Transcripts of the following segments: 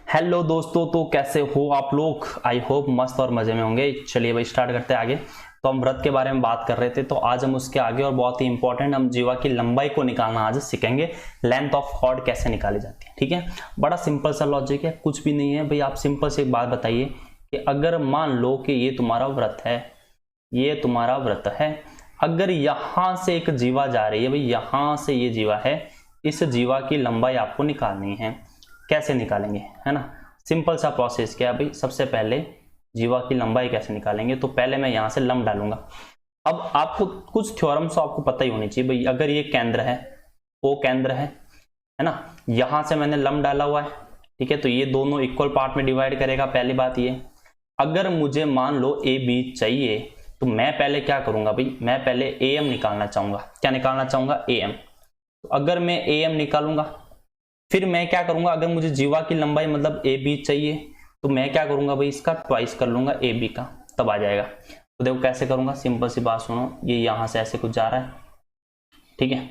Hello दोस्तों, तो कैसे हो आप लोग। आई होप मस्त और मजे में होंगे। चलिए भाई स्टार्ट करते हैं आगे। तो हम व्रत के बारे में बात कर रहे थे, तो आज हम उसके आगे और बहुत ही इंपॉर्टेंट हम जीवा की लंबाई को निकालना आज सीखेंगे। लेंथ ऑफ कॉर्ड कैसे निकाली जाती है, ठीक है। बड़ा सिंपल सा लॉजिक है, कुछ भी नहीं है भाई। आप सिंपल से एक बात बताइए कि अगर मान लो कि ये तुम्हारा व्रत है, ये तुम्हारा व्रत है, अगर यहां से एक जीवा जा रही है भाई, यहां से ये जीवा है, इस जीवा की लंबाई आपको निकालनी है। कैसे निकालेंगे, है ना। सिंपल सा प्रोसेस क्या है भाई, सबसे पहले जीवा की लंबाई कैसे निकालेंगे। तो पहले मैं यहां से लंब डालूंगा। अब आपको कुछ थ्योरम्स आपको पता ही होनी चाहिए भाई। अगर ये केंद्र है, ओ केंद्र है ना, यहां से मैंने लंब डाला हुआ है, ठीक है। तो ये दोनों इक्वल पार्ट में डिवाइड करेगा। पहली बात ये, अगर मुझे मान लो ए बी चाहिए तो मैं पहले क्या करूंगा भाई, मैं पहले ए एम निकालना चाहूंगा। क्या निकालना चाहूंगा, ए एम। तो अगर मैं ए एम निकालूंगा, फिर मैं क्या करूंगा, अगर मुझे जीवा की लंबाई मतलब ए बी चाहिए तो मैं क्या करूंगा भाई, इसका ट्वाइस कर लूंगा ए बी का, तब आ जाएगा। तो देखो कैसे करूंगा, सिंपल सी बात सुनो। ये यहां से ऐसे कुछ जा रहा है, ठीक है।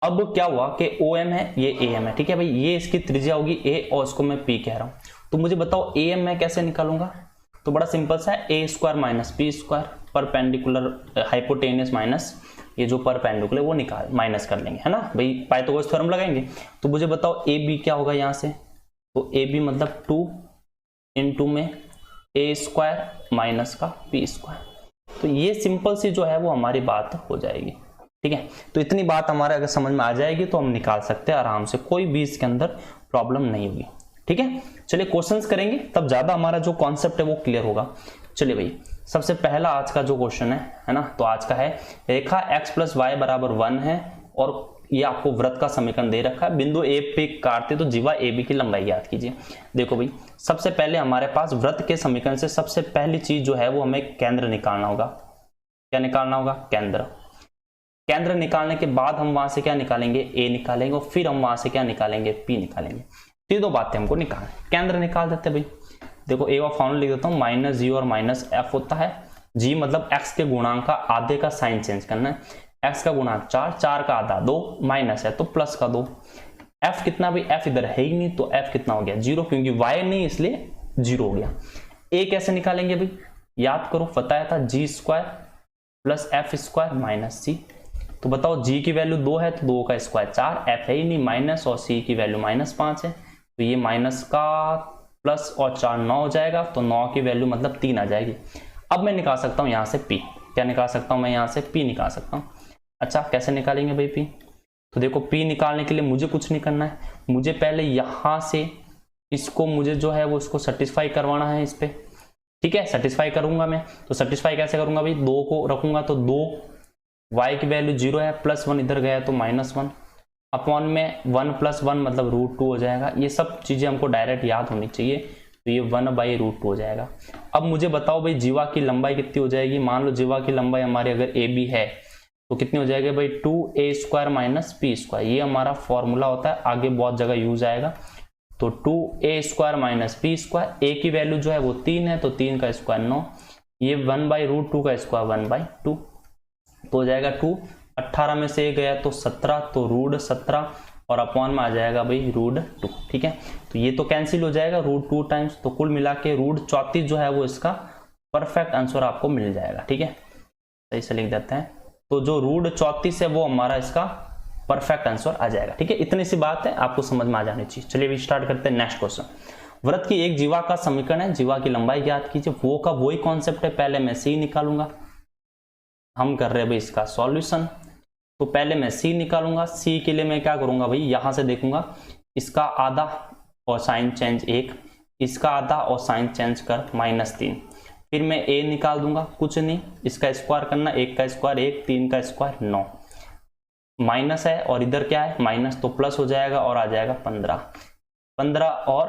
अब क्या हुआ कि ओ एम है, ये ए एम है, ठीक है भाई। ये इसकी त्रिज्या होगी ए और इसको मैं पी कह रहा हूं। तो मुझे बताओ ए एम मैं कैसे निकालूंगा। तो बड़ा सिंपल सा है, a square minus p square, perpendicular hypotenuse minus ये जो परपेंडिकुलर वो निकाल माइनस कर लेंगे, है ना भाई। पाइथागोरस थ्योरम लगाएंगे। तो मुझे बताओ ए बी क्या होगा यहाँ से। तो ए बी मतलब 2 इंटू में ए स्क्वायर माइनस का पी स्क्वायर। तो ये सिंपल सी जो है वो हमारी बात हो जाएगी, ठीक है। तो इतनी बात हमारे अगर समझ में आ जाएगी तो हम निकाल सकते हैं आराम से, कोई भी इसके अंदर प्रॉब्लम नहीं होगी, ठीक है। चलिए क्वेश्चंस करेंगे, तब ज्यादा हमारा जो कॉन्सेप्ट है वो क्लियर होगा। चलिए भाई, सबसे पहला आज का जो क्वेश्चन है ना, तो आज का है रेखा x प्लस वाई बराबर 1 है और ये आपको व्रत का समीकरण दे रखा है। बिंदु ए पे काटते तो जीवा ए बी की लंबाई ज्ञात कीजिए। देखो भाई, सबसे पहले हमारे पास व्रत के समीकरण से सबसे पहली चीज जो है वो हमें केंद्र निकालना होगा। क्या निकालना होगा, केंद्र। केंद्र निकालने के बाद हम वहां से क्या निकालेंगे, ए निकालेंगे, और फिर हम वहां से क्या निकालेंगे, पी निकालेंगे। ये दो बातें हमको निकालना। केंद्र निकाल देते भाई। देखो ए का फॉर्मूला लिख देता हूं, माइनस जी और माइनस एफ होता है। जी मतलब एक्स के गुणांक का आधे का साइन चेंज करना है। एक्स का गुणांक 4, 4 का आधा 2, माइनस है तो प्लस का 2। एफ कितना भाई, एफ इधर है ही नहीं तो एफ कितना हो गया, 0, क्योंकि वाई नहीं इसलिए 0 हो गया। ए कैसे निकालेंगे भाई, याद करो, बताया था g square plus f square minus c. तो बताओ जी की वैल्यू 2 है तो 2 का स्क्वायर 4, एफ है ही नहीं माइनस, और सी की वैल्यू -5 है। तो ये माइनस का प्लस और 4 9 हो जाएगा, तो 9 की वैल्यू मतलब 3 आ जाएगी। अब मैं निकाल सकता हूं यहां से पी। क्या निकाल सकता हूं मैं, यहां से पी निकाल सकता हूं। अच्छा कैसे निकालेंगे भाई पी। तो देखो पी निकालने के लिए मुझे कुछ नहीं करना है, मुझे पहले यहां से इसको मुझे जो है वो इसको सेटिस्फाई करवाना है इस पे, ठीक है। सेटिस्फाई करूंगा मैं, तो सेटिस्फाई कैसे करूंगा भाई, 2 को रखूंगा तो 2, y की वैल्यू 0 है, +1 इधर गया तो -1 अपॉन में 1 + 1 मतलब √2 हो जाएगा। ये सब चीजें हमको डायरेक्ट याद होनी चाहिए। तो ये 1/√2 हो जाएगा। अब मुझे बताओ भाई जीवा की लंबाई कितनी हो जाएगी। मान लो जीवा की लंबाई हमारी अगर ए बी है तो कितनी हो जाएगी भाई, 2a square minus p square. ये हमारा फॉर्मूला होता है, आगे बहुत जगह यूज आएगा। तो 2a square minus p square, a की वैल्यू जो है वो 3 है तो 3 का स्क्वायर 9, ये 1/√2 का स्क्वायर 1/2 तो हो जाएगा 2। 18 में से गया तो 17, तो √17 और अपॉन में आ जाएगा भाई √2, ठीक है। तो ये तो कैंसिल हो जाएगा √2 टाइम्स, तो कुल मिला के √34 जो है वो इसका परफेक्ट आंसर आपको मिल जाएगा, ठीक है। सही से लिख देते हैं। तो जो √34 है वो हमारा इसका परफेक्ट आंसर आ जाएगा, ठीक है। इतनी सी बात है, आपको समझ में आ जानी चाहिए। चलिए भी स्टार्ट करते हैं नेक्स्ट क्वेश्चन। व्रत की एक जीवा का समीकरण है, जीवा की लंबाई ज्ञात कीजिए। वो का वही कॉन्सेप्ट है, पहले मैं सी निकालूंगा। हम कर रहे हैं भाई इसका सॉल्यूशन। तो पहले मैं सी निकालूंगा। सी के लिए मैं क्या करूंगा भाई, यहां से देखूंगा इसका आधा और साइन चेंज 1, इसका आधा और साइन चेंज कर -3। फिर मैं ए निकाल दूंगा, कुछ नहीं, इसका स्क्वायर करना, 1 का स्क्वायर 1, 3 का स्क्वायर 9, माइनस है और इधर क्या है माइनस, तो प्लस हो जाएगा और आ जाएगा 15 और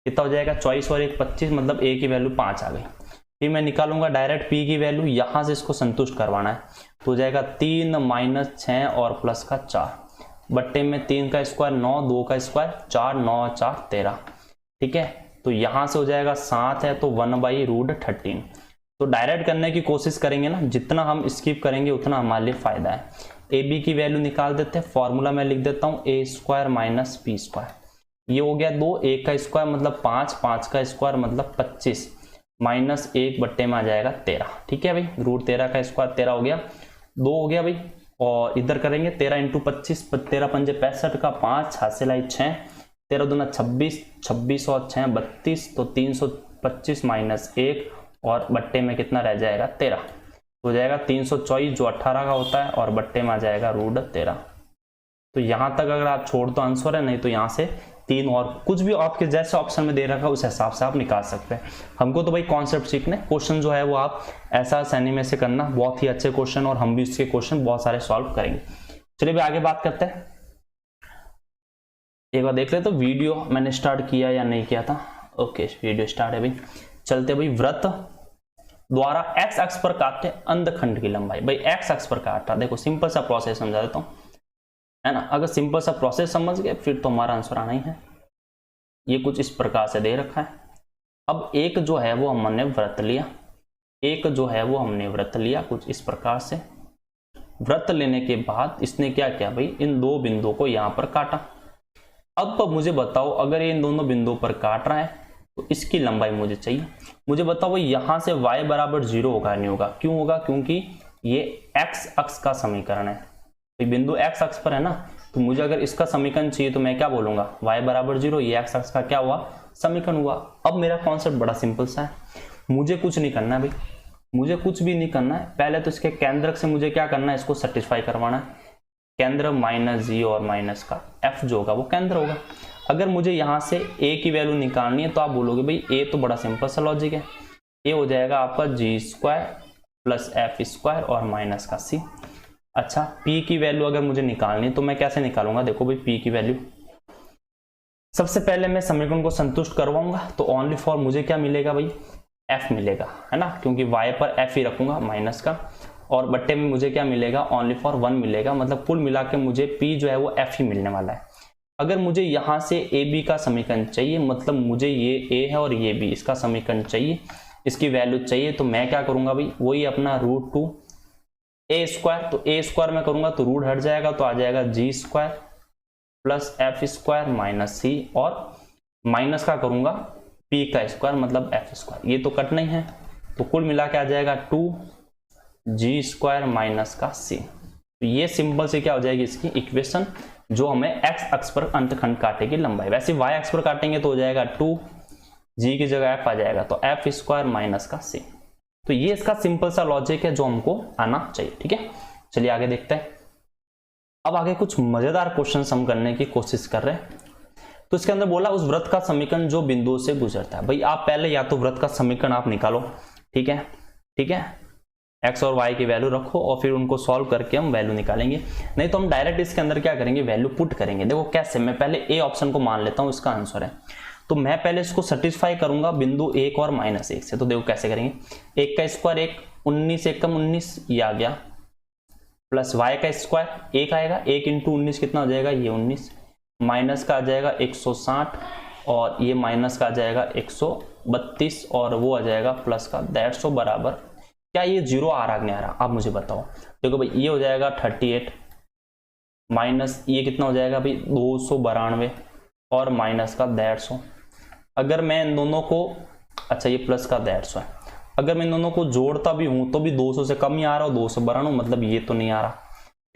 कितना हो जाएगा 24 और 1 25, मतलब ए की वैल्यू 5 आ गई। फिर मैं निकालूंगा डायरेक्ट पी की वैल्यू, यहां से इसको संतुष्ट करवाना है। तो हो जाएगा 3 - 6 और प्लस का 4 बट्टे में 3 का स्क्वायर 9, 2 का स्क्वायर 4, 9 4 13, ठीक है। तो यहां से हो जाएगा 7 है तो 1/√13। तो डायरेक्ट करने की कोशिश करेंगे ना, जितना हम स्किप करेंगे उतना हमारे लिए फायदा है। ए बी की वैल्यू निकाल देते हैं। फॉर्मूला मैं लिख देता हूं, a² - p²। ये हो गया 2, 1 का स्क्वायर मतलब 5, 5 का स्क्वायर मतलब 25 माइनस 1 बट्टे में आ जाएगा 13। ठीक है भाई, रूट 13 का स्क्वायर 13 हो गया, 2 हो गया भाई। और इधर करेंगे 13 इंटू 25, 13 पंजे 65 का 5 हासिल आई 6, 13 दूना 26, 26 और 6 32, तो 325 माइनस 1 और बट्टे में कितना रह जाएगा 13, हो जाएगा 324 जो 18 का होता है और बट्टे में आ जाएगा रूट 13। तो यहां तक अगर आप छोड़ तो आंसर है, नहीं तो यहां से 3 और कुछ भी आपके जैसे ऑप्शन में दे रखा है उस हिसाब से आप निकाल सकते हैं। हमको तो भाई कॉन्सेप्ट सीखने, क्वेश्चन जो है वो आप ऐसा सैनी में से करना, बहुत ही अच्छे क्वेश्चन और हम भी उसके क्वेश्चन बहुत सारे सॉल्व करेंगे। चलिए भाई आगे बात करते हैं। एक बार देख ले तो वीडियो मैंने स्टार्ट किया या नहीं किया था। ओके वीडियो स्टार्ट है भाई। चलते भाई, वृत्त द्वारा एक्स अक्ष पर काटे अंधखंड की लंबाई। भाई एक्स अक्ष पर काटा, देखो सिंपल सा प्रोसेस समझा देता हूं, है ना। अगर सिंपल सा प्रोसेस समझ गए फिर तो हमारा आंसर आना ही है। ये कुछ इस प्रकार से दे रखा है। अब एक जो है वो हमने वृत्त लिया, एक जो है वो हमने वृत्त लिया कुछ इस प्रकार से। वृत्त लेने के बाद इसने क्या किया भाई, इन दो बिंदुओं को यहां पर काटा। अब मुझे बताओ अगर ये इन दोनों बिंदुओं पर काट रहा है तो इसकी लंबाई मुझे चाहिए। मुझे बताओ भाई यहां से y बराबर 0 होगा नहीं होगा, क्यों होगा, क्योंकि ये x अक्ष का समीकरण है। तो बिंदु x अक्ष पर है ना, तो मुझे अगर इसका समीकरण चाहिए तो मैं क्या बोलूंगा, y बराबर 0, ये x अक्ष का क्या हुआ, समीकरण हुआ। अब मेरा कॉन्सेप्ट बड़ा सिंपल सा है, मुझे कुछ नहीं करना है भाई, मुझे कुछ भी नहीं करना है। पहले तो इसके केंद्रक से मुझे क्या करना है, इसको सेटिस्फाई करवाना है। केंद्र माइनस जी और माइनस का f जो होगा वो केंद्र होगा। अगर मुझे यहां से a की वैल्यू निकालनी है तो आप बोलोगे भाई a तो बड़ा सिंपल सा लॉजिक है, a हो जाएगा आपका जी स्क्वायर प्लस एफ स्क्वायर और माइनस का c। अच्छा p की वैल्यू अगर मुझे निकालनी है तो मैं कैसे निकालूंगा, देखो भाई p की वैल्यू सबसे पहले मैं समीकरण को संतुष्ट करवाऊंगा तो ओनली फॉर मुझे क्या मिलेगा भाई, f मिलेगा, है ना, क्योंकि y पर f ही रखूंगा माइनस का, और बट्टे में मुझे क्या मिलेगा, ओनली फॉर 1 मिलेगा। मतलब कुल मिला के मुझे p जो है वो f ही मिलने वाला है। अगर मुझे यहां से ए बी का समीकरण चाहिए, मतलब मुझे ये a है और ये b, इसका समीकरण चाहिए, इसकी वैल्यू चाहिए, तो मैं क्या करूंगा भाई, वही अपना रूट 2 a स्क्वायर, तो a स्क्वायर में करूंगा तो रूट हट जाएगा तो आ जाएगा g square plus f square minus c, और माइनस का करूंगा p का स्क्वायर मतलब f स्क्वायर, ये तो कटना ही है, तो कुल मिला के आ जाएगा 2 जी स्क्वायर माइनस का c। तो ये सिंपल से क्या हो जाएगी इसकी इक्वेशन, जो हमें x अक्ष पर अंतखंड काटेगी लंबाई। वैसे y अक्ष पर काटेंगे तो हो जाएगा 2 g की जगह f आ जाएगा तो f स्क्वायर माइनस का c। तो ये इसका सिंपल सा लॉजिक है जो हमको आना चाहिए। ठीक है, चलिए आगे देखते हैं। अब आगे कुछ मजेदार क्वेश्चन हम करने की कोशिश कर रहे हैं। तो इसके अंदर बोला उस वृत्त का समीकरण जो बिंदुओं से गुजरता है। भाई आप पहले या तो वृत्त का समीकरण आप निकालो, ठीक है, ठीक है, x और y की वैल्यू रखो और फिर उनको सॉल्व करके हम वैल्यू निकालेंगे। नहीं तो हम डायरेक्ट इसके अंदर क्या करेंगे, वैल्यू पुट करेंगे। देखो कैसे, मैं पहले ए ऑप्शन को मान लेता हूं इसका आंसर है, तो मैं पहले इसको सेटिस्फाई करूंगा बिंदु 1 और -1 से। तो देखो कैसे करेंगे, 1 का स्क्वायर 1, 19 एकम 19 ये आ गया, प्लस y का स्क्वायर 1 आएगा, 1 इंटू 19 कितना हो जाएगा, ये 19, माइनस का आ जाएगा 160 और ये माइनस का आ जाएगा 132 और वो आ जाएगा प्लस का 150 बराबर, क्या ये 0 आ रहा नहीं आ रहा, आप मुझे बताओ। देखो भाई ये हो जाएगा 38 माइनस ये कितना हो जाएगा भाई 292 और माइनस का 150। अगर मैं इन दोनों को, अच्छा ये प्लस का 150 है, अगर मैं इन दोनों को जोड़ता भी हूं तो भी 200 से कम ही आ रहा हो, 292, मतलब ये तो नहीं आ रहा।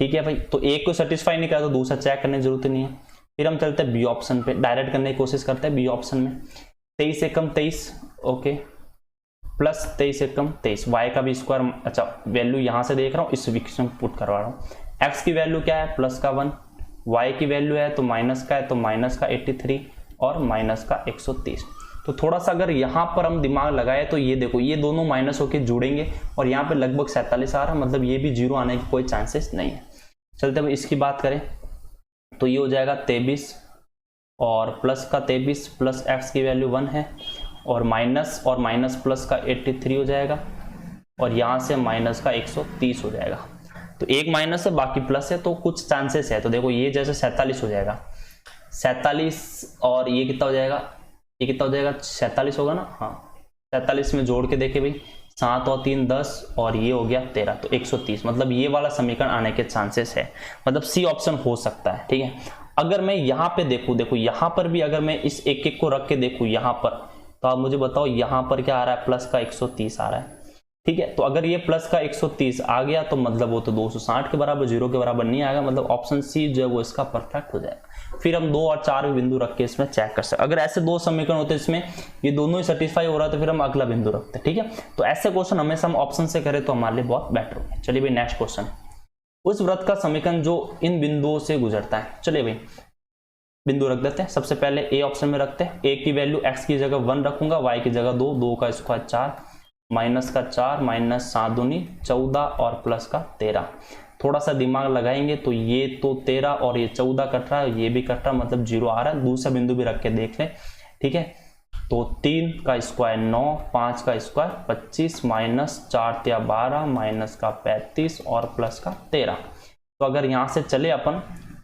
ठीक है भाई, तो एक को सेटिस्फाई नहीं करा तो दूसरा चेक करने की जरूरत नहीं है। फिर हम चलते हैं बी ऑप्शन पे, डायरेक्ट करने की कोशिश करते हैं बी ऑप्शन में। 23 एकम 23, ओके, प्लस 23 एकम 23, वाई का भी स्क्वायर, अच्छा वैल्यू यहां से देख रहा हूँ, इस इक्वेशन पुट करवा रहा हूँ। एक्स की वैल्यू क्या है, प्लस का 1, वाई की वैल्यू है तो माइनस का है, तो माइनस का 83 और माइनस का 130। तो थोड़ा सा अगर यहाँ पर हम दिमाग लगाए तो ये देखो ये दोनों माइनस होके जुड़ेंगे और यहाँ पे लगभग 47 आ रहा, मतलब ये भी 0 आने की कोई चांसेस नहीं है। चलते अब इसकी बात करें तो ये हो जाएगा 23 और प्लस का 23 प्लस एक्स की वैल्यू 1 है और माइनस प्लस का 83 हो जाएगा और यहाँ से माइनस का 130 हो जाएगा। तो एक माइनस है बाकी प्लस है, तो कुछ चांसेस है। तो देखो ये जैसे 47 हो जाएगा, 47 और ये कितना हो जाएगा, ये कितना हो जाएगा 47 होगा ना, हाँ 47 में जोड़ के देखे भाई, 7 और 3 10 और ये हो गया 13, तो 130, मतलब ये वाला समीकरण आने के चांसेस है, मतलब सी ऑप्शन हो सकता है। ठीक है, अगर मैं यहाँ पे देखूं, देखो यहाँ पर भी अगर मैं इस एक एक को रख के देखूं यहाँ पर, तो आप मुझे बताओ यहाँ पर क्या आ रहा है, प्लस का 130 आ रहा है। ठीक है, तो अगर ये प्लस का 130 आ गया तो मतलब वो तो 260 के बराबर, 0 के बराबर नहीं आएगा, मतलब ऑप्शन सी जो है वो इसका परफेक्ट हो जाएगा। फिर हम 2 और 4 बिंदु रख के इसमें चेक कर सकते। अगर ऐसे 2 समीकरण होते इसमें ये दोनों ही सेटिस्फाई हो रहा है तो फिर हम अगला बिंदु रखते हैं। ठीक है, तो ऐसे क्वेश्चन हमेशा हम ऑप्शन से करें तो हमारे लिए बहुत बेटर होगा। चलिए भाई नेक्स्ट क्वेश्चन, उस वृत्त का समीकरण जो इन बिंदुओं से गुजरता है। चलिए भाई बिंदु रख देते हैं। सबसे पहले ए ऑप्शन में रखते हैं। ए की वैल्यू x की जगह 1 रखूंगा, y की जगह 2, 2 का स्क्वायर 4, माइनस का 4, माइनस 7 दूनी 14 और प्लस का 13। थोड़ा सा दिमाग लगाएंगे तो ये तो 13 और ये 14 कट रहा है, ये भी कट रहा है, मतलब 0 आ रहा है। दूसरा बिंदु भी रख के देख लें। ठीक है, तो 3 का स्क्वायर 9, 5 का स्क्वायर 25, माइनस 4 या 12, माइनस का 35 और प्लस का 13। तो अगर यहाँ से चले अपन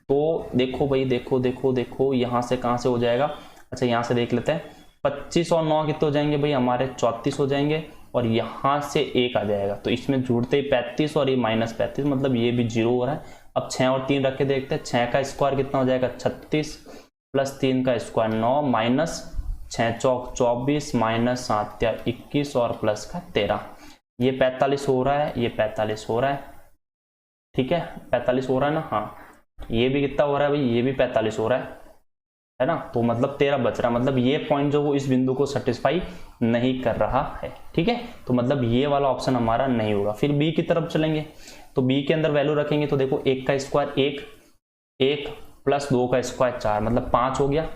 तो देखो भाई, देखो देखो देखो यहाँ से कहाँ से हो जाएगा। अच्छा यहाँ से देख लेते हैं, 25 और 9 कितने हो जाएंगे भाई हमारे, 34 हो जाएंगे, और यहाँ से 1 आ जाएगा तो इसमें जुड़ते ही 35 और ये माइनस 35, मतलब ये भी 0 हो रहा है। अब 6 और 3 रख के देखते हैं। 6 का स्क्वायर कितना हो जाएगा, 36, प्लस 3 का स्क्वायर 9, माइनस 6 चौक 24, माइनस 7 या 21 और प्लस का 13। ये 45 हो रहा है, ये 45 हो रहा है। ठीक है, 45 हो रहा है ना, हाँ। ये भी कितना हो रहा है भाई, ये भी 45 हो रहा है ना, तो मतलब 13 बच रहा है। मतलब ये पॉइंट जो वो इस बिंदु को सेटिस्फाई नहीं कर रहा है। ठीक है, तो मतलब ये वाला ऑप्शन हमारा नहीं होगा। फिर बी की तरफ चलेंगे तो बी के अंदर वैल्यू रखेंगे तो देखो 1 का स्क्वायर 1 प्लस 2 का स्क्वायर 4, मतलब 5 हो गया।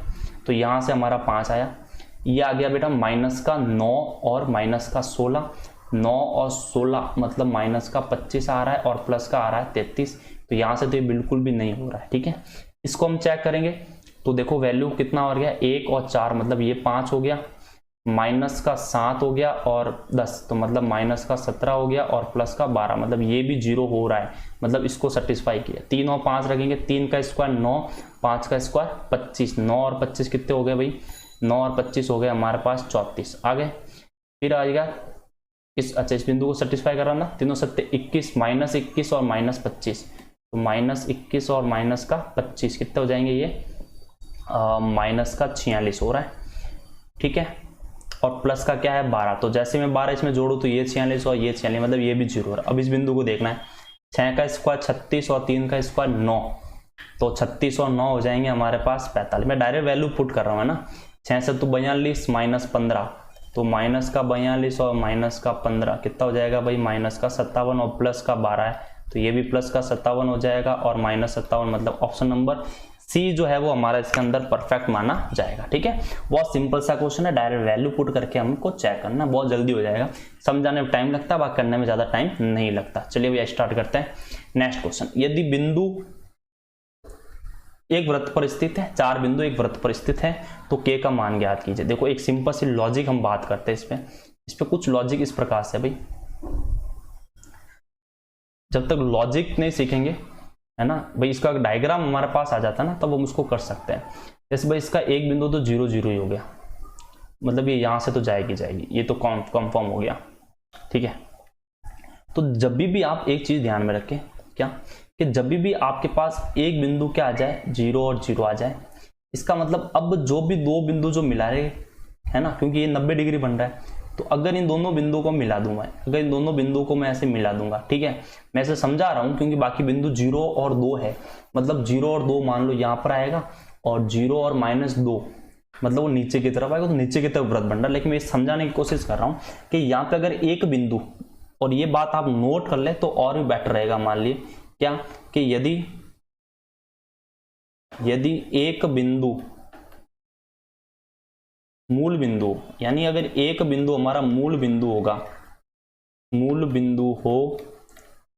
तो यहाँ से हमारा 5 आया। ये आ गया बेटा माइनस का 9 और माइनस का 16, 9 और 16 मतलब माइनस का 25 आ रहा है और प्लस का आ रहा है 33। तो यहाँ से तो ये बिल्कुल भी नहीं हो रहा है। ठीक है, इसको हम चेक करेंगे तो देखो वैल्यू कितना हो गया, 1 और 4 मतलब ये 5 हो गया, माइनस का 7 हो गया और 10 तो मतलब माइनस का 17 हो गया और प्लस का 12, मतलब ये भी 0 हो रहा है, मतलब इसको सेटिस्फाई किया। 3 और 5 रखेंगे, 3 का स्क्वायर 9, 5 का स्क्वायर 25, 9 और 25 कितने हो गए भाई, 9 और 25 हो गए हमारे पास 34 आ गए। फिर आएगा अच्छा इस बिंदु को सेटिस्फाई कर रहा ना, 3 सत्ते 21, माइनस 21 और माइनस 25, तो माइनस 21 और माइनस का 25 कितने हो जाएंगे, ये माइनस का 46 हो रहा है। ठीक है, और प्लस का क्या है 12, तो जैसे मैं 12 इसमें जोड़ू तो ये 46 और ये 46, मतलब ये भी 0 हो रहा है। अब इस बिंदु को देखना है, 6 का स्क्वायर 36 और 3 का स्क्वायर 9, तो 36 और 9 हो जाएंगे हमारे पास 45। मैं डायरेक्ट वैल्यू पुट कर रहा हूँ है ना, 6 से तो 42 माइनस 15, तो माइनस का 42 और माइनस का 15 कितना हो जाएगा भाई, माइनस का 57 और प्लस का 12 है, तो ये भी प्लस का 57 हो जाएगा और माइनस 57, मतलब ऑप्शन नंबर सी जो है वो हमारा इसके अंदर परफेक्ट माना जाएगा। ठीक है, बहुत सिंपल सा क्वेश्चन है, डायरेक्ट वैल्यू पुट करके हमको चेक करना, बहुत जल्दी हो जाएगा। समझाने में टाइम लगता है, बात करने में ज्यादा टाइम नहीं लगता। चलिए भैया स्टार्ट करते हैं नेक्स्ट क्वेश्चन। यदि बिंदु एक वृत्त पर स्थित है, 4 बिंदु एक वृत्त पर स्थित है तो के का मान ज्ञात कीजिए। देखो एक सिंपल सी लॉजिक हम बात करते हैं इस पे कुछ लॉजिक इस प्रकार से भाई, जब तक लॉजिक नहीं सीखेंगे है ना भाई, इसका डायग्राम हमारे पास आ जाता है ना तब हम उसको कर सकते हैं। जैसे भाई इसका एक बिंदु तो 0 0 ही हो गया, मतलब ये यहां से तो जाएगी, ये तो कंफर्म हो गया। ठीक है, तो जब भी आप एक चीज ध्यान में रखें क्या, कि जब भी आपके पास एक बिंदु क्या आ जाए 0 और 0 आ जाए, इसका मतलब अब जो भी 2 बिंदु जो मिला रहे है ना, क्योंकि ये 90 डिग्री बन रहा है, तो अगर इन दोनों बिंदुओं को मिला दूं मैं, अगर इन दोनों बिंदुओं को मैं ऐसे मिला दूंगा, ठीक है, मैं ऐसे समझा रहा हूं क्योंकि बाकी बिंदु 0 और 2 है, मतलब 0 और 2 मान लो यहां पर आएगा और 0 और -2 मतलब वो नीचे की तरफ आएगा, तो नीचे की तरफ वृत्त बन रहा है। लेकिन मैं समझाने की कोशिश कर रहा हूं कि यहाँ पे अगर एक बिंदु, और ये बात आप नोट कर ले तो और भी बेटर रहेगा। मान लिए क्या कि यदि एक बिंदु मूल बिंदु, यानी अगर एक बिंदु हमारा मूल बिंदु होगा, मूल बिंदु हो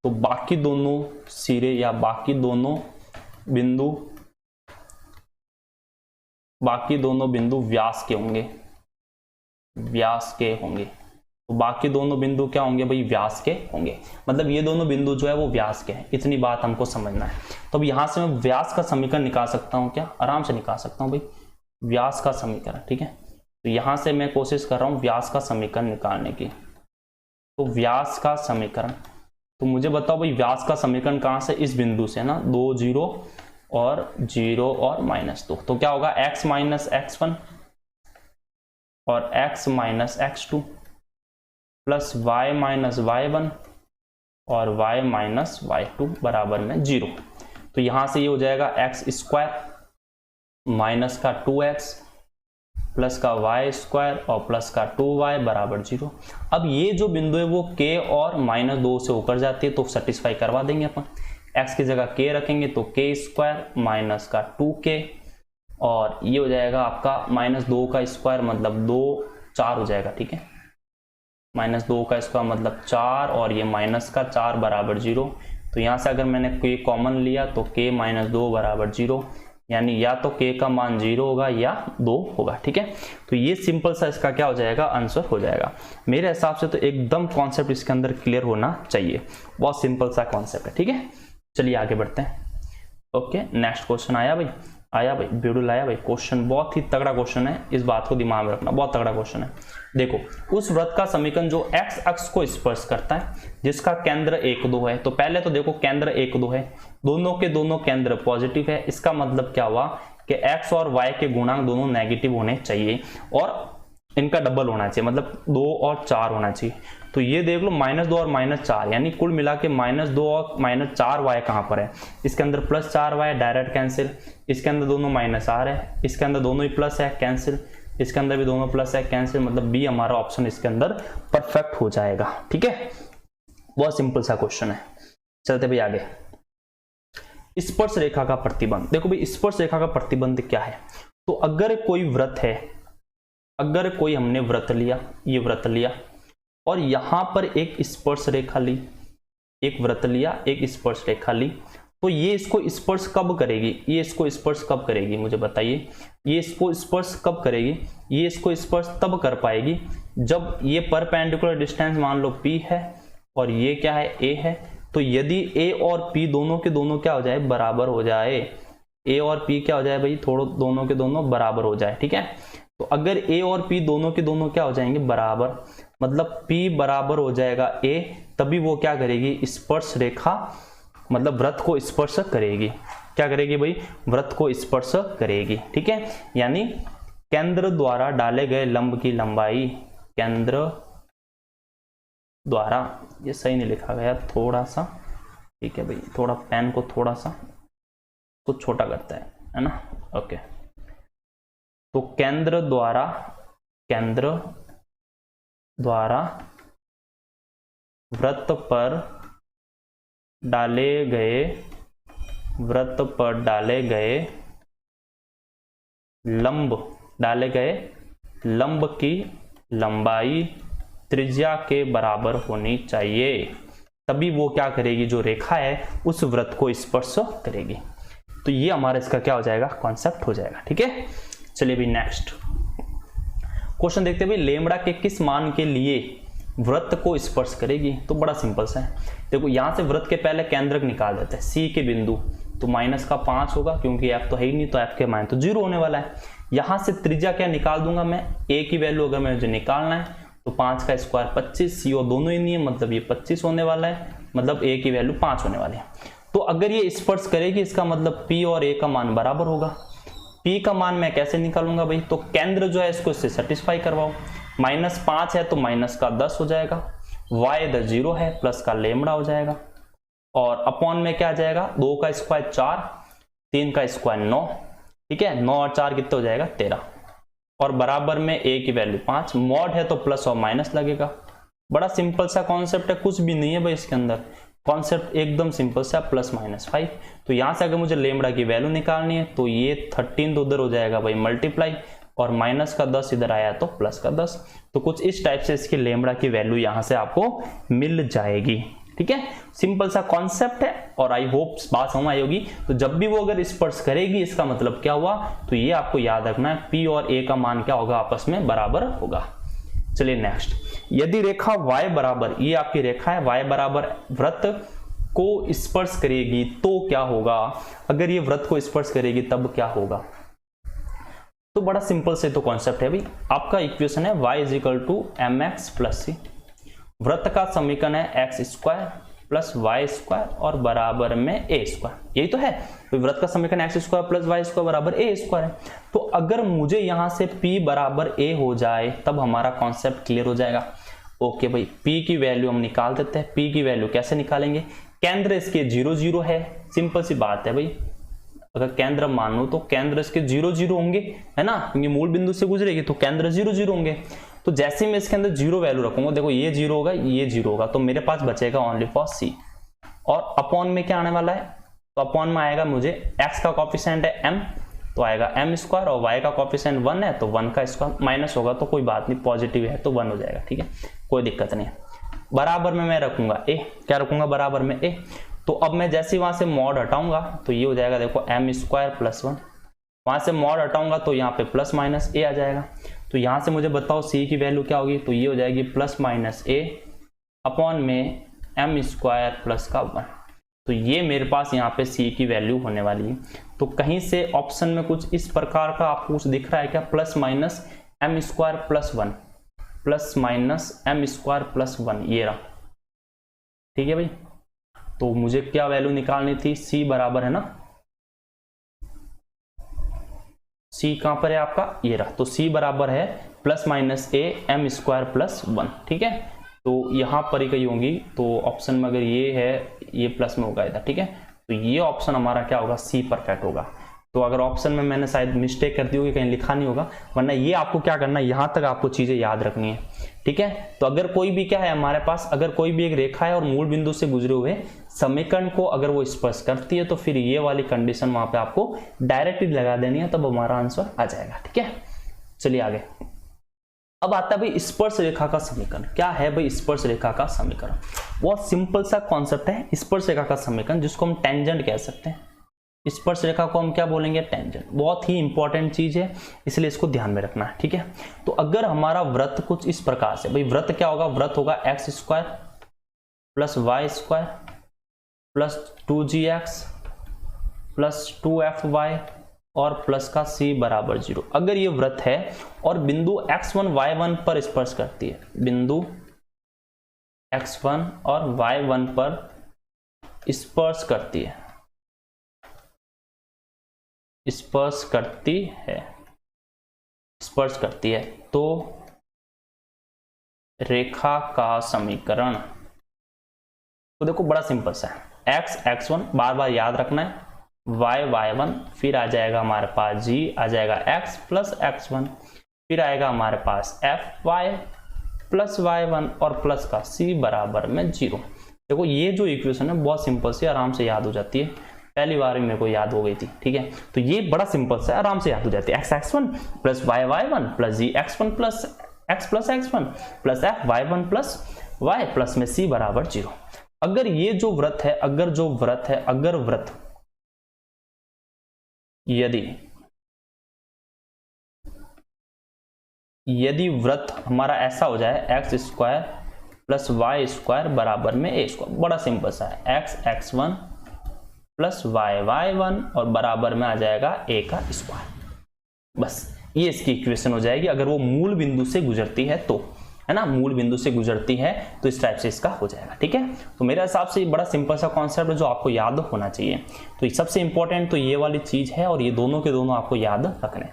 तो बाकी दोनों सिरे या बाकी दोनों बिंदु व्यास के होंगे, तो बाकी दोनों बिंदु क्या होंगे भाई, व्यास के होंगे। मतलब ये दोनों बिंदु जो है वो व्यास के हैं, इतनी बात हमको समझना है। तो अब यहां से मैं व्यास का समीकरण निकाल सकता हूं क्या, आराम से निकाल सकता हूं भाई, व्यास का समीकरण। ठीक है, तो यहां से मैं कोशिश कर रहा हूं व्यास का समीकरण निकालने की। तो व्यास का समीकरण, तो मुझे बताओ भाई व्यास का समीकरण कहां से, इस बिंदु से ना, 2 0 और 0 और -2। तो क्या होगा x माइनस x1 और x minus x2 plus y minus y1 और y माइनस y2 बराबर में 0। तो यहां से ये हो जाएगा x स्क्वायर माइनस का 2x प्लस का y स्क्वायर और प्लस का 2y बराबर 0। अब ये जो बिंदु है वो k और -2 से होकर जाती है, तो सेटिस्फाई करवा देंगे अपन। x की जगह k रखेंगे तो k स्क्वायर माइनस का 2k और ये हो जाएगा आपका -2 का स्क्वायर मतलब 2 4 हो जाएगा, ठीक है। -2 का स्क्वायर मतलब 4 और ये माइनस का 4 बराबर 0। तो यहाँ से अगर मैंने k कॉमन लिया तो k -2 बराबर 0, यानी या तो k का मान 0 होगा या 2 होगा, ठीक है। तो ये सिंपल सा इसका क्या हो जाएगा, आंसर हो जाएगा। मेरे हिसाब से तो एकदम कॉन्सेप्ट इसके अंदर क्लियर होना चाहिए, बहुत सिंपल सा कॉन्सेप्ट है, ठीक है। चलिए आगे बढ़ते हैं। ओके, नेक्स्ट क्वेश्चन आया भाई, आया भाई, बिल्कुल आया भाई। क्वेश्चन बहुत ही तगड़ा क्वेश्चन है, इस बात को दिमाग में रखना, बहुत तगड़ा क्वेश्चन है। देखो, उस वृत्त का समीकरण जो x अक्ष को स्पर्श करता है, जिसका केंद्र 1 2 है। तो पहले तो देखो केंद्र 1 2 है, दोनों के दोनों केंद्र पॉजिटिव है। इसका मतलब क्या हुआ कि x और y के गुणांक दोनों नेगेटिव होने चाहिए और इनका डबल होना चाहिए, मतलब 2 और 4 होना चाहिए। तो ये देख लो -2 और -4, यानी कुल मिला के -2 और -4y कहाँ पर है। इसके अंदर +4y डायरेक्ट कैंसिल, इसके अंदर दोनों -r है, इसके अंदर दोनों ही प्लस है कैंसिल, इसके अंदर भी दोनों प्लस है कैंसिल, मतलब बी हमारा ऑप्शन इसके अंदर परफेक्ट हो जाएगा, ठीक है। बहुत सिंपल सा क्वेश्चन है। चलते भाई आगे। स्पर्श रेखा का प्रतिबंध। देखो भाई, स्पर्श रेखा का प्रतिबंध क्या है। तो अगर कोई वृत्त है, अगर कोई हमने वृत्त लिया, ये वृत्त लिया और यहां पर एक स्पर्श रेखा ली, एक वृत्त लिया, एक स्पर्श रेखा ली, तो ये इसको स्पर्श कब करेगी, ये इसको स्पर्श कब करेगी मुझे बताइए। ये इसको स्पर्श कब करेगी, ये इसको स्पर्श तब कर पाएगी जब ये परपेंडिकुलर डिस्टेंस मान लो p है और ये क्या है a है। तो यदि a और p दोनों के दोनों क्या हो जाए, बराबर हो जाए, a और p क्या हो जाए भाई, थोड़ा दोनों के दोनों बराबर हो जाए, ठीक है। तो अगर a और p दोनों के दोनों क्या हो जाएंगे, बराबर, मतलब p बराबर हो जाएगा a, तभी वो क्या करेगी, स्पर्श रेखा मतलब वृत्त को स्पर्श करेगी। क्या करेगी भाई, वृत्त को स्पर्श करेगी, ठीक है। यानी केंद्र द्वारा डाले गए लंब की लंबाई, केंद्र द्वारा, ये सही नहीं लिखा गया थोड़ा सा, ठीक है भाई, थोड़ा पेन को थोड़ा सा कुछ छोटा करता है ना। ओके, तो केंद्र द्वारा वृत्त पर डाले गए लंब की लंबाई त्रिज्या के बराबर होनी चाहिए, तभी वो क्या करेगी, जो रेखा है उस वृत्त को स्पर्श करेगी। तो ये हमारा इसका क्या हो जाएगा, कॉन्सेप्ट हो जाएगा, ठीक है। चलिए भी नेक्स्ट क्वेश्चन देखते हैं भाई, लेमड़ा के किस मान के लिए वृत्त को स्पर्श करेगी। तो बड़ा सिंपल सा है, देखो यहां से वृत्त के पहले केंद्रक निकाल देते हैं, सी के बिंदु, तो -5 होगा क्योंकि f तो है ही नहीं, तो f के मान तो 0 होने वाला है। यहां से त्रिज्या क्या निकाल दूंगा मैं, a की वैल्यू अगर मुझे निकालना है तो 5 का स्क्वायर 25, सी और दोनों ही नहीं है, मतलब ये 25 होने वाला है, मतलब a की वैल्यू 5 होने वाली है। तो अगर ये स्पर्श करेगी, इसका मतलब p और a का मान बराबर होगा। p का मान मैं कैसे निकालूंगा भाई, तो केंद्र जो है इसको इससे सेटिस्फाई करवाओ, -5 है तो -10 हो जाएगा, y इधर 0 है, प्लस का लेमड़ा हो जाएगा और अपॉन में क्या आ जाएगा, 2 का स्क्वायर 4, 3 का स्क्वायर 9, ठीक है, 9 और 4 कितने हो जाएगा 13 और बराबर में a की वैल्यू 5, मॉड है तो प्लस और माइनस लगेगा। बड़ा सिंपल सा कॉन्सेप्ट है, कुछ भी नहीं है भाई इसके अंदर, कॉन्सेप्ट एकदम सिंपल सा, +-5। तो यहां से अगर मुझे लेमड़ा की वैल्यू निकालनी है तो ये 13 तो उधर हो जाएगा भाई मल्टीप्लाई, और -10 इधर आया तो +10। तो कुछ इस टाइप से इसकी लेमड़ा की वैल्यू यहां से आपको मिल जाएगी, ठीक है। सिंपल सा कॉन्सेप्ट है और आई होप बात समझ आई होगी। तो जब भी वो अगर स्पर्श करेगी, इसका मतलब क्या हुआ, तो ये आपको याद रखना है, p और a का मान क्या होगा, आपस में बराबर होगा। चलिए नेक्स्ट, यदि रेखा y बराबर, ये आपकी रेखा है, y बराबर वृत्त को स्पर्श करेगी तो क्या होगा, अगर ये वृत्त को स्पर्श करेगी तब क्या होगा। तो बड़ा सिंपल से तो कॉन्सेप्ट है भाई, आपका इक्वेशन है y = mx + c, वृत्त का समीकरण है x² प्लस वाई स्क्वायर और बराबर में ए स्क्वायर। यही तो है, तो वृत्त का समीकरण x square plus y square बराबर ए स्क्वायर है। तो अगर मुझे यहां से p बराबर a हो जाए तब हमारा कॉन्सेप्ट क्लियर हो जाएगा। ओके भाई, p की वैल्यू हम निकाल देते हैं। p की वैल्यू कैसे निकालेंगे? केंद्र इसके 0 0 है, सिंपल सी बात है भाई। अगर केंद्र मानो तो केंद्र इसके 0 0 होंगे, है ना, क्योंकि मूल बिंदु से गुजरेगी तो केंद्र 0 0 होंगे। तो जैसे मैं इसके अंदर 0 वैल्यू रखूंगा, देखो ये 0 होगा, ये 0 होगा, तो मेरे पास बचेगा ओनली फॉर सी। और अपॉन में क्या आने वाला है? तो अपॉन में आएगा मुझे x का कोफिशिएंट है m, तो आएगा m स्क्वायर, और y का कोफिशिएंट 1 है तो 1 का स्क्वायर, माइनस होगा तो कोई बात नहीं, पॉजिटिव है तो 1 हो जाएगा। ठीक है, कोई दिक्कत नहीं है। बराबर में मैं रखूंगा a, क्या रखूंगा बराबर में a। तो अब मैं जैसे ही वहां से मॉड हटाऊंगा तो ये हो जाएगा, देखो m स्क्वायर प्लस 1, वहां से मॉड हटाऊंगा तो यहाँ पे प्लस माइनस a आ जाएगा। तो यहां से मुझे बताओ c की वैल्यू क्या होगी? तो ये हो जाएगी प्लस माइनस a अपॉन में m स्क्वायर प्लस का 1। तो ये मेरे पास यहाँ पे c की वैल्यू होने वाली है। तो कहीं से ऑप्शन में कुछ इस प्रकार का आपको कुछ दिख रहा है क्या? Plus minus m square plus 1, plus minus m square plus 1, ये रहा। ठीक है भाई, तो मुझे क्या वैल्यू निकालनी थी? c बराबर है ना, c कहां पर है आपका? ये रहा। तो c बराबर है plus minus a m square plus 1। ठीक है, तो यहां पर ही कहीं होंगी, तो ऑप्शन में अगर ये है, ये प्लस में होगा इधर। ठीक है, तो ये ऑप्शन हमारा क्या होगा? सी परफेक्ट होगा। तो अगर ऑप्शन में मैंने शायद मिस्टेक कर दी होगी, कहीं लिखा नहीं होगा, वरना ये आपको क्या करना है, यहां तक आपको चीजें याद रखनी है। ठीक है, तो अगर कोई भी क्या है हमारे पास, अगर कोई भी एक रेखा है और मूल बिंदु से गुजरे हुए समीकरण को अगर वो स्पर्श करती है तो फिर ये वाली कंडीशन वहां पे आपको डायरेक्टली लगा देनी है, तब हमारा आंसर आ जाएगा। ठीक है, चलिए आगे। अब आता है भाई स्पर्श रेखा का समीकरण। क्या है भाई स्पर्श रेखा का समीकरण? बहुत सिंपल सा कॉन्सेप्ट है स्पर्श रेखा का समीकरण, जिसको हम टेंजेंट कह सकते हैं। स्पर्श रेखा को हम क्या बोलेंगे? टेंजेंट। बहुत ही इंपॉर्टेंट चीज है, इसलिए इसको ध्यान में रखना है। ठीक है, तो अगर हमारा वृत्त कुछ इस प्रकार से, भाई वृत्त क्या होगा? वृत्त होगा x square plus y square plus 2gx plus 2fy और प्लस का c बराबर 0। अगर ये वृत्त है और बिंदु x1 y1 पर स्पर्श करती है, बिंदु x1 और y1 पर स्पर्श करती है, स्पर्श करती है, तो रेखा का समीकरण, तो देखो बड़ा सिंपल सा है। x x1 बार बार याद रखना है, y y1, फिर आ जाएगा हमारे पास g, आ जाएगा x प्लस x1, फिर आएगा हमारे पास fy प्लस y1 और प्लस का c बराबर में 0। देखो ये जो इक्वेशन है बहुत सिंपल सी, आराम से याद हो जाती है। पहली बार मेरे को याद हो गई थी। ठीक है, तो ये बड़ा सिंपल सा, आराम से याद हो जाती है। x x1 plus y y1 plus g x1 plus x plus x1 plus f y1 plus y plus में c बराबर 0। अगर ये जो वृत्त है, अगर वृत्त यदि वृत्त हमारा ऐसा हो जाए x square plus y square बराबर में ए स्क्वायर, बड़ा सिंपल सा है, x x1 plus Y y1 और बराबर में आ जाएगा a का स्क्वायर। बस ये इसकी इक्वेशन हो जाएगी अगर वो मूल बिंदु से गुजरती है तो, है ना, मूल बिंदु से गुजरती है तो इस टाइप से इसका हो जाएगा। ठीक है, तो मेरे हिसाब से बड़ा सिंपल सा कॉन्सेप्ट है जो आपको याद होना चाहिए। तो सबसे इंपॉर्टेंट तो ये वाली चीज है और ये दोनों के दोनों आपको याद रखने।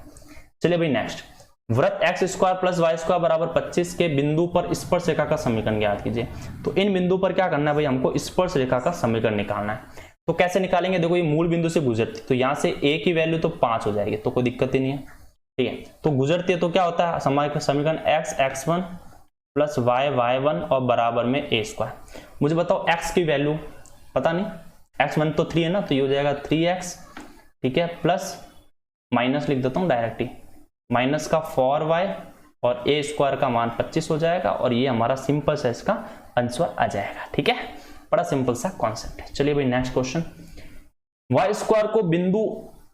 चलिए भाई नेक्स्ट, वृत्त x square plus y square बराबर 25 के बिंदु पर स्पर्श रेखा का समीकरण ज्ञात कीजिए। तो इन बिंदु पर क्या करना है भाई, हमको स्पर्श रेखा का समीकरण निकालना है। तो कैसे निकालेंगे? देखो ये मूल बिंदु से गुजरती, तो यहाँ से a की वैल्यू तो 5 हो जाएगी, तो कोई दिक्कत ही नहीं है। ठीक है, तो गुजरती है तो क्या होता है समीकरण x x1 plus y y1 और बराबर में a स्क्वायर। मुझे बताओ x की वैल्यू पता नहीं, x1 तो 3 है ना, तो ये हो जाएगा 3x। ठीक है, प्लस माइनस लिख देता हूँ डायरेक्ट ही, माइनस का 4y और a स्क्वायर का मान 25 हो जाएगा और ये हमारा सिंपल सा इसका आंसर आ जाएगा। ठीक है, बड़ा सिंपल सा कॉन्सेप्ट है। चलिए भाई नेक्स्ट क्वेश्चन, y स्क्वायर को बिंदु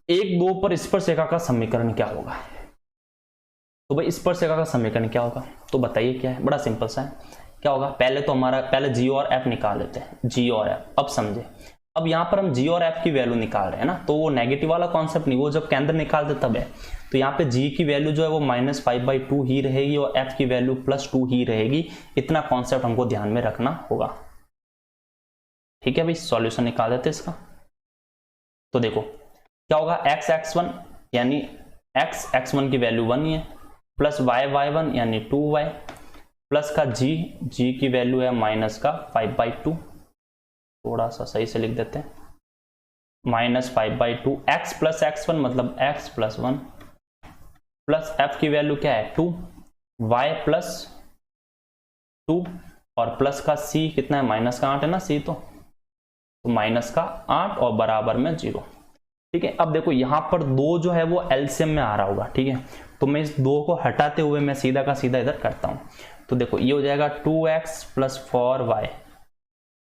1 2 पर स्पर्श रेखा का समीकरण क्या होगा? तो भाई स्पर्श रेखा का समीकरण क्या होगा तो बताइए क्या है? बड़ा सिंपल सा है। क्या होगा? पहले तो हमारा g और f निकाल लेते हैं, g और f। अब समझे, अब यहाँ पर हम g और f की वैल्यू निकाल रहे हैं ना, तो वो नेगेटिव वाला कॉन्सेप्ट नहीं, वो जब केंद्र निकालते तब है। तो यहाँ पे g की वैल्यू जो है वो -5/2 ही रहेगी और f की वैल्यू +2 ही रहेगी। इतना कॉन्सेप्ट हमको ध्यान में रखना होगा। ठीक है भाई, सॉल्यूशन निकाल देते इसका। तो देखो क्या होगा, x x1 यानी x x1 की वैल्यू 1 ही है, प्लस y y1 यानी 2y, प्लस का g की वैल्यू है माइनस का 5/2, थोड़ा सा सही से लिख देते हैं, माइनस 5/2, x प्लस x1 मतलब x प्लस 1, प्लस f की वैल्यू क्या है 2, y प्लस 2 और प्लस का c कितना है, माइनस का 8 है ना c, तो माइनस का 8 और बराबर में 0। ठीक है, अब देखो यहां पर 2 जो है वो एलसीएम में आ रहा होगा। ठीक है, तो मैं इस 2 को हटाते हुए मैं सीधा का सीधा इधर करता हूं। तो देखो ये हो जाएगा 2x प्लस 4y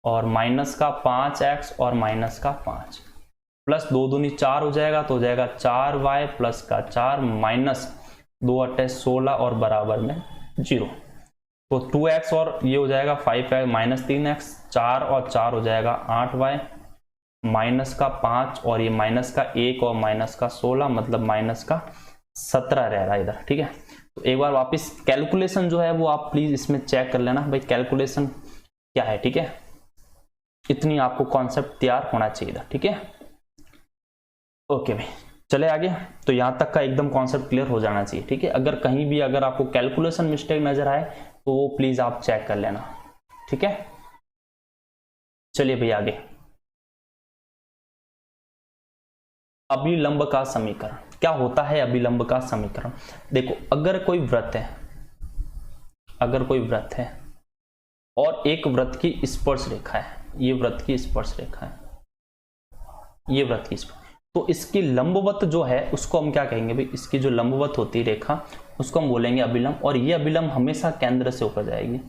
और माइनस का 5x और माइनस का 5, प्लस 2 दूनी 4 हो जाएगा, तो हो जाएगा 4y प्लस का 4 माइनस 2 8 16 और बराबर में 0। तो 2x और ये हो जाएगा 5 माइनस 3x, 4 और 4 हो जाएगा 8y, माइनस का 5 और ये माइनस का 1 और माइनस का 16 मतलब माइनस का 17 रह रहा है इधर। ठीक है, तो एक बार वापस कैलकुलेशन जो है वो आप प्लीज इसमें चेक कर लेना भाई, कैलकुलेशन क्या है। ठीक है, इतनी आपको कॉन्सेप्ट तैयार होना चाहिए था। ठीक है, ओके भाई चले आगे। तो यहां तक का एकदम कॉन्सेप्ट क्लियर हो जाना चाहिए। ठीक है, अगर कहीं भी अगर आपको कैलकुलेशन मिस्टेक नजर आए तो वो प्लीज आप चेक कर लेना। ठीक है, चलिए भाई आगे। अभिलंब का समीकरण क्या होता है? अभिलंब का समीकरण देखो, अगर कोई वृत्त है और एक वृत्त की स्पर्श रेखा है, ये वृत्त की स्पर्श रेखा है, ये वृत्त की स्पर्श, तो इसकी लंबवत जो है उसको हम क्या कहेंगे भाई, इसकी जो लंबवत होती है रेखा उसको हम बोलेंगे अभिलंब, और ये अभिलंब हमेशा केंद्र से होकर जाएगी।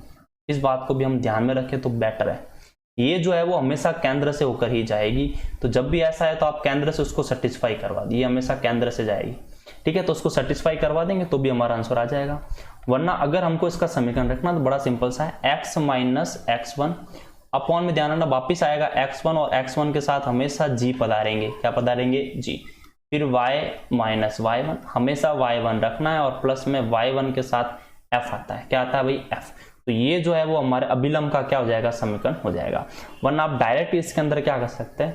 इस बात को भी हम ध्यान में रखें तो बेटर है। ये जो है वो हमेशा केंद्र से होकर ही जाएगी, तो जब भी ऐसा है तो आप केंद्र से उसको सेटिस्फाई करवा दीजिए, हमेशा केंद्र से जाएगी। ठीक है, तो उसको सेटिस्फाई करवा देंगे तो भी हमारा आंसर आ जाएगा। वरना अगर हमको इसका समीकरण रखना तो बड़ा सिंपल सा है, x माइनस x1 अपॉन में ध्यान रखना वापिस आएगा x1 और x1 के साथ हमेशा g पधारेंगे। क्या पधारेंगे? g। फिर y माइनस y1 हमेशा y1 रखना है और प्लस में y1 के साथ f आता है। क्या आता है भाई? f। तो ये जो है वो हमारे अभिलंब का क्या हो जाएगा? समीकरण हो जाएगा। वरना आप डायरेक्ट इसके अंदर क्या कर सकते हैं,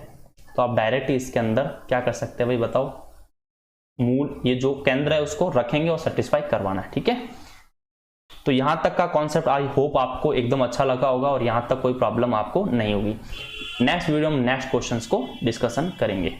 तो आप डायरेक्ट इसके अंदर क्या कर सकते हैं भाई बताओ, मूल ये जो केंद्र है उसको रखेंगे और सेटिस्फाई करवाना है। ठीक है, तो यहां तक का कॉन्सेप्ट आई होप आपको एकदम अच्छा लगा होगा और यहां तक कोई प्रॉब्लम आपको नहीं होगी। नेक्स्ट वीडियो में नेक्स्ट क्वेश्चंस को डिस्कशन करेंगे।